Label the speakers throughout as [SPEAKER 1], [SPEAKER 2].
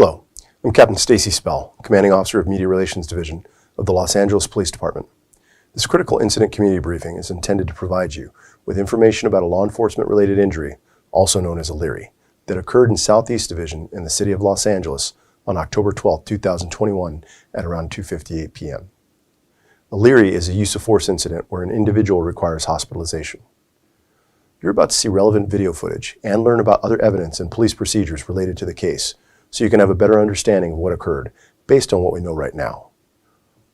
[SPEAKER 1] Hello, I'm Captain Stacy Spell, Commanding Officer of Media Relations Division of the Los Angeles Police Department. This critical incident community briefing is intended to provide you with information about a law enforcement-related injury, also known as a LARI, that occurred in Southeast Division in the city of Los Angeles on October 12, 2021 at around 2:58 p.m. A LARI is a use of force incident where an individual requires hospitalization. You're about to see relevant video footage and learn about other evidence and police procedures related to the case, so you can have a better understanding of what occurred based on what we know right now.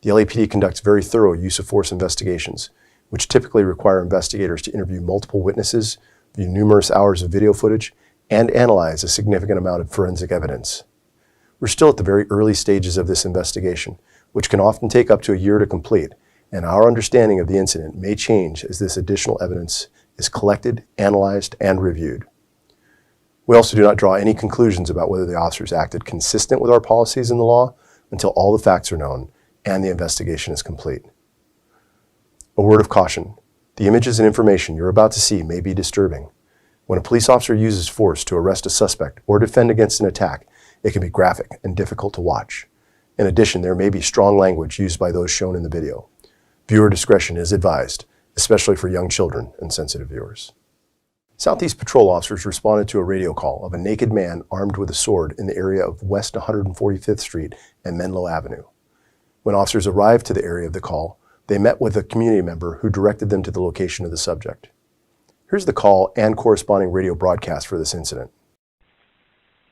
[SPEAKER 1] The LAPD conducts very thorough use of force investigations, which typically require investigators to interview multiple witnesses, view numerous hours of video footage, and analyze a significant amount of forensic evidence. We're still at the very early stages of this investigation, which can often take up to a year to complete, and our understanding of the incident may change as this additional evidence is collected, analyzed, and reviewed. We also do not draw any conclusions about whether the officers acted consistent with our policies and the law until all the facts are known and the investigation is complete. A word of caution: the images and information you're about to see may be disturbing. When a police officer uses force to arrest a suspect or defend against an attack, it can be graphic and difficult to watch. In addition, there may be strong language used by those shown in the video. Viewer discretion is advised, especially for young children and sensitive viewers. Southeast patrol officers responded to a radio call of a naked man armed with a sword in the area of West 145th Street and Menlo Avenue. When officers arrived to the area of the call, they met with a community member who directed them to the location of the subject. Here's the call and corresponding radio broadcast for this incident.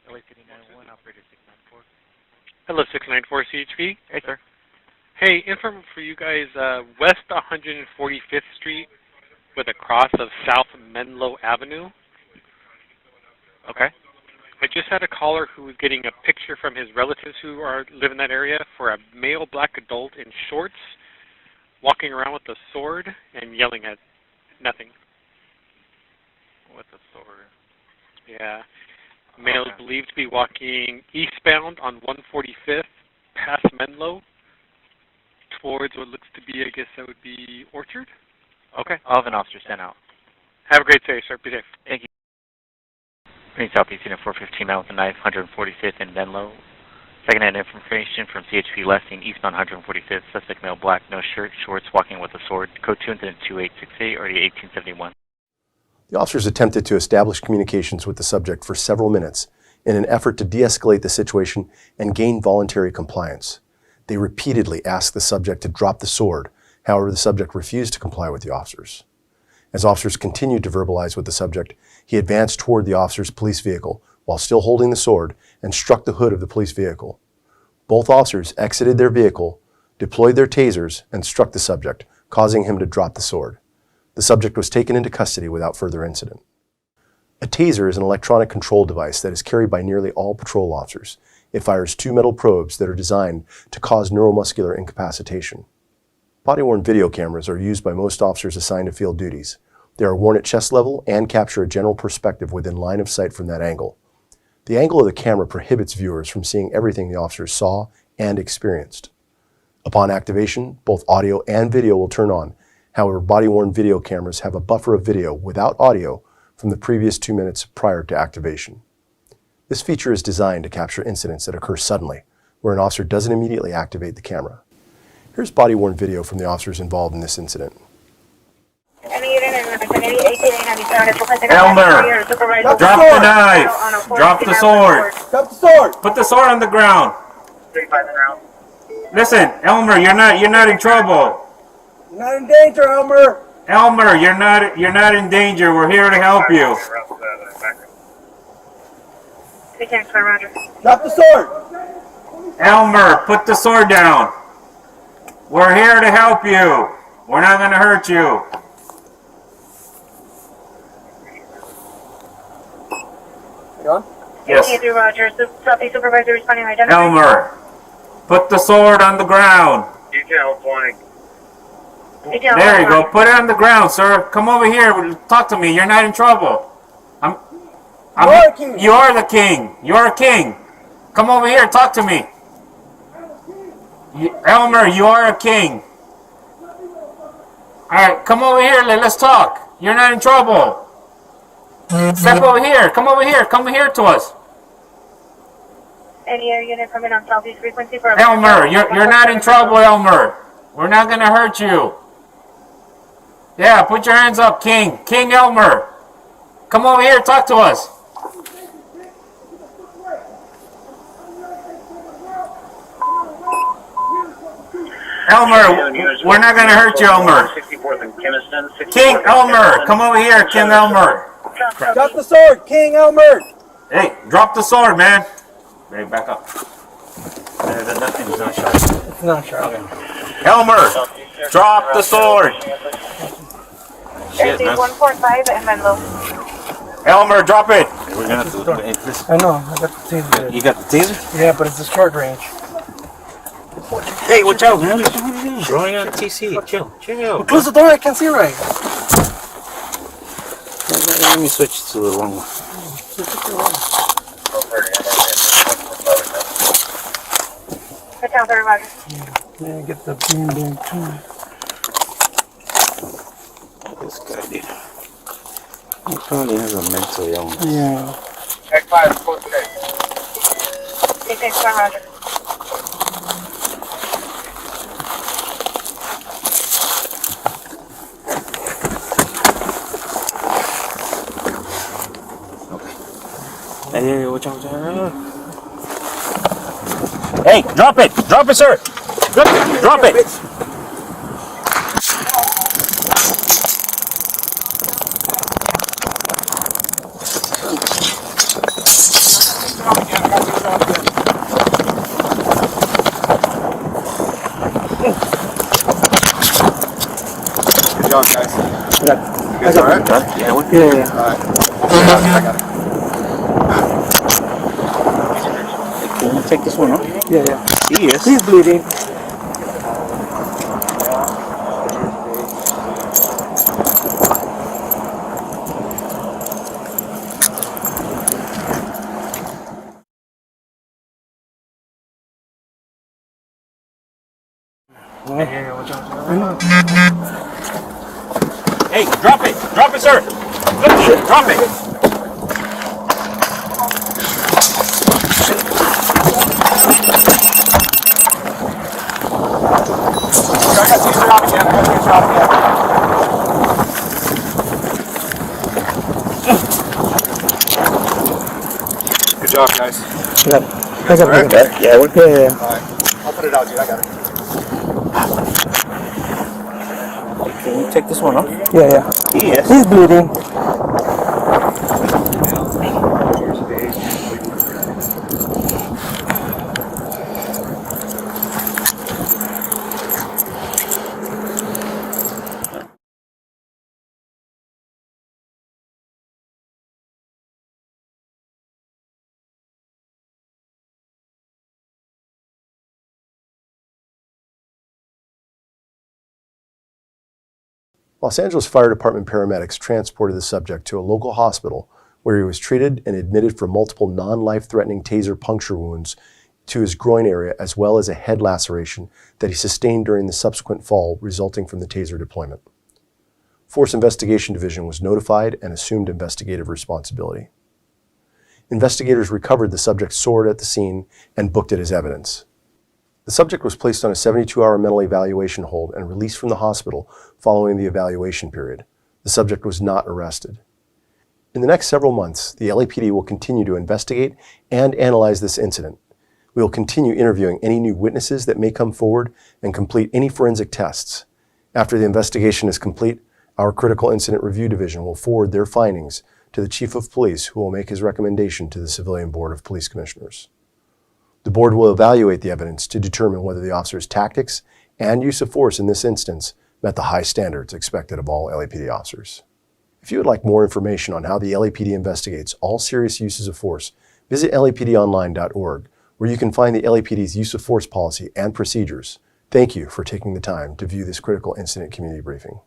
[SPEAKER 2] LAPD 911, operator 694. Hello, 694 CHP.
[SPEAKER 3] Hey, sir.
[SPEAKER 2] Hey, info for you guys, West 145th Street with a cross of South Menlo Avenue.
[SPEAKER 3] Okay.
[SPEAKER 2] I just had a caller who was getting a picture from his relatives who live in that area for a male black adult in shorts walking around with a sword and yelling at nothing.
[SPEAKER 3] With a sword.
[SPEAKER 2] Yeah. Male is believed to be walking eastbound on 145th past Menlo towards what looks to be, I guess that would be Orchard.
[SPEAKER 3] Okay. I'll have an officer sent out.
[SPEAKER 2] Have a great day, sir. Be safe.
[SPEAKER 3] Thank you. Green Southeast Unit 415 out with a knife, 145th in Menlo. Second-hand information from CHP Lessing, eastbound 145th. Suspect male, black, no shirt, shorts, walking with a sword. Code 2 incident 2868, already 1871.
[SPEAKER 1] The officers attempted to establish communications with the subject for several minutes in an effort to de-escalate the situation and gain voluntary compliance. They repeatedly asked the subject to drop the sword. However, the subject refused to comply with the officers. As officers continued to verbalize with the subject, he advanced toward the officer's police vehicle while still holding the sword and struck the hood of the police vehicle. Both officers exited their vehicle, deployed their tasers, and struck the subject, causing him to drop the sword. The subject was taken into custody without further incident. A taser is an electronic control device that is carried by nearly all patrol officers. It fires two metal probes that are designed to cause neuromuscular incapacitation. Body-worn video cameras are used by most officers assigned to field duties. They are worn at chest level and capture a general perspective within line of sight from that angle. The angle of the camera prohibits viewers from seeing everything the officers saw and experienced. Upon activation, both audio and video will turn on. However, body-worn video cameras have a buffer of video without audio from the previous 2 minutes prior to activation. This feature is designed to capture incidents that occur suddenly, where an officer doesn't immediately activate the camera. Here's body-worn video from the officers involved in this incident.
[SPEAKER 4] Elmer, drop the knife. Drop the sword.
[SPEAKER 5] Drop the sword.
[SPEAKER 4] Put the sword on the ground. Listen, Elmer, you're not in trouble.
[SPEAKER 5] You're not in danger, Elmer.
[SPEAKER 4] Elmer, you're not in danger. We're here to help you.
[SPEAKER 5] Drop the sword.
[SPEAKER 4] Elmer, put the sword down. We're here to help you. We're not going to hurt you.
[SPEAKER 5] You on?
[SPEAKER 4] Yes.
[SPEAKER 6] Roger. Southeast Supervisor responding.
[SPEAKER 4] Elmer, put the sword on the ground.
[SPEAKER 6] Detail flying.
[SPEAKER 4] There you go. Put it on the ground, sir. Come over here. Talk to me. You're not in trouble. You are the king. You're a king. Come over here. Talk to me. Elmer, you are a king. Alright, come over here. Let's talk. You're not in trouble. Step over here. Come over here. Come here to us.
[SPEAKER 6] any air unit coming on southeast frequency for...
[SPEAKER 4] Elmer, you're not in trouble, Elmer. We're not gonna hurt you. Yeah, put your hands up, King. King Elmer. Come over here, talk to us. Elmer, we're not gonna hurt you, Elmer. King Elmer, come over here, King Elmer.
[SPEAKER 5] Drop the sword, King Elmer!
[SPEAKER 4] Hey, drop the sword, man. Hey, back up. That thing's not sharp.
[SPEAKER 5] It's not sharp.
[SPEAKER 4] Elmer, drop the sword. Shit,
[SPEAKER 6] Airspeed
[SPEAKER 4] man.
[SPEAKER 6] 145 and Menlo.
[SPEAKER 4] Elmer, drop it. We're gonna have to.
[SPEAKER 5] I know, I got the taser.
[SPEAKER 4] You got the taser?
[SPEAKER 5] Yeah, but it's a short range.
[SPEAKER 4] Hey, watch out, man. Throwing on TC. Chill.
[SPEAKER 5] Close the door, I can't see right.
[SPEAKER 4] Let me switch to the long one.
[SPEAKER 6] Hotel 30 Roger.
[SPEAKER 5] Yeah, get the beam down too.
[SPEAKER 4] This guy, dude. He probably has a mental illness.
[SPEAKER 5] Yeah.
[SPEAKER 6] X5, close today. 661 Roger.
[SPEAKER 4] Hey, watch out. Hey, drop it, sir. Drop it.
[SPEAKER 1] Good job, guys. You guys all right?
[SPEAKER 4] Yeah, what?
[SPEAKER 5] Yeah.
[SPEAKER 1] All right. I got it.
[SPEAKER 4] Can you take this one off?
[SPEAKER 5] Yeah.
[SPEAKER 4] He is.
[SPEAKER 5] He's bleeding.
[SPEAKER 4] Hey, drop it, sir. Drop it.
[SPEAKER 1] Good job, guys.
[SPEAKER 5] I got it.
[SPEAKER 4] Yeah, we're good.
[SPEAKER 5] Yeah.
[SPEAKER 1] All right. I'll put it out, dude. I got it.
[SPEAKER 4] Can you take this one off?
[SPEAKER 5] Yeah.
[SPEAKER 4] He is.
[SPEAKER 5] He's bleeding.
[SPEAKER 1] Los Angeles Fire Department paramedics transported the subject to a local hospital where he was treated and admitted for multiple non-life-threatening taser puncture wounds to his groin area, as well as a head laceration that he sustained during the subsequent fall resulting from the taser deployment. Force Investigation Division was notified and assumed investigative responsibility. Investigators recovered the subject's sword at the scene and booked it as evidence. The subject was placed on a 72-hour mental evaluation hold and released from the hospital following the evaluation period. The subject was not arrested. In the next several months, the LAPD will continue to investigate and analyze this incident. We will continue interviewing any new witnesses that may come forward and complete any forensic tests. After the investigation is complete, our Critical Incident Review Division will forward their findings to the Chief of Police, who will make his recommendation to the Civilian Board of Police Commissioners. The board will evaluate the evidence to determine whether the officer's tactics and use of force in this instance met the high standards expected of all LAPD officers. If you would like more information on how the LAPD investigates all serious uses of force, visit lapdonline.org, where you can find the LAPD's use of force policy and procedures. Thank you for taking the time to view this critical incident community briefing.